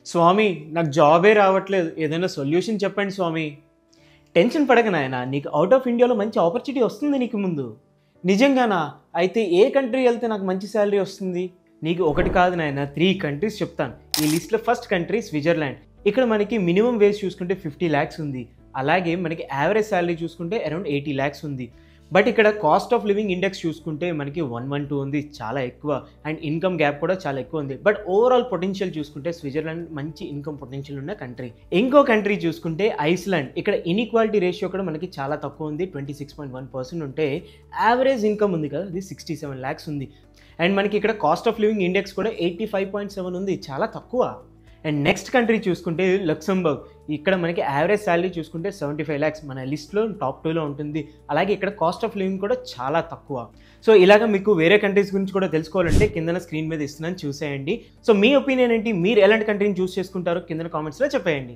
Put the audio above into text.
స్వామి నాకు జాబే రావట్లేదు, ఏదైనా సొల్యూషన్ చెప్పండి స్వామి. టెన్షన్ పడక నాయనా, నీకు అవుట్ ఆఫ్ ఇండియాలో మంచి ఆపర్చునిటీ వస్తుంది నీకు ముందు. నిజంగానా? అయితే ఏ కంట్రీ వెళ్తే నాకు మంచి శాలరీ వస్తుంది? నీకు ఒకటి కాదు నాయన, 3 కంట్రీస్ చెప్తాను. ఈ లిస్ట్లో ఫస్ట్ కంట్రీ స్విట్జర్లాండ్. ఇక్కడ మనకి మినిమం వేజ్ చూసుకుంటే 50 lakhs ఉంది. అలాగే మనకి యావరేజ్ శాలరీ చూసుకుంటే అరౌండ్ 80 lakhs ఉంది. బట్ ఇక్కడ కాస్ట్ ఆఫ్ లివింగ్ ఇండెక్స్ చూసుకుంటే మనకి 112 ఉంది, చాలా ఎక్కువ. అండ్ ఇన్కమ్ గ్యాప్ కూడా చాలా ఎక్కువ ఉంది. బట్ ఓవరాల్ పొటెన్షియల్ చూసుకుంటే స్విట్జర్లాండ్ మంచి ఇన్కమ్ పొటెన్షియల్ ఉన్న కంట్రీ. ఇంకో కంట్రీ చూసుకుంటే ఐస్లాండ్. ఇక్కడ ఇన్ఈక్వాలిటీ రేషియో కూడా మనకి చాలా తక్కువ ఉంది, 26.1% ఉంటే యావరేజ్ ఇన్కమ్ ఉంది కదా, అది 67 lakhs ఉంది. అండ్ మనకి ఇక్కడ కాస్ట్ ఆఫ్ లివింగ్ ఇండెక్స్ కూడా 85.7 ఉంది, చాలా తక్కువ. అండ్ నెక్స్ట్ కంట్రీ చూసుకుంటే లక్సెంబర్గ్. ఇక్కడ మనకి యావరేజ్ శాలరీ చూసుకుంటే 75 lakhs, మన లిస్ట్లో టాప్ 2లో ఉంటుంది. అలాగే ఇక్కడ కాస్ట్ ఆఫ్ లివింగ్ కూడా చాలా తక్కువ. సో ఇలాగ మీకు వేరే కంట్రీస్ గురించి కూడా తెలుసుకోవాలంటే కింద స్క్రీన్ మీద ఇస్తున్నాను, చూసేయండి. సో మీ ఒపీనియన్ ఏంటి? మీరు ఎలాంటి కంట్రీని చూస్ చేసుకుంటారో కింద కామెంట్స్లో చెప్పేయండి.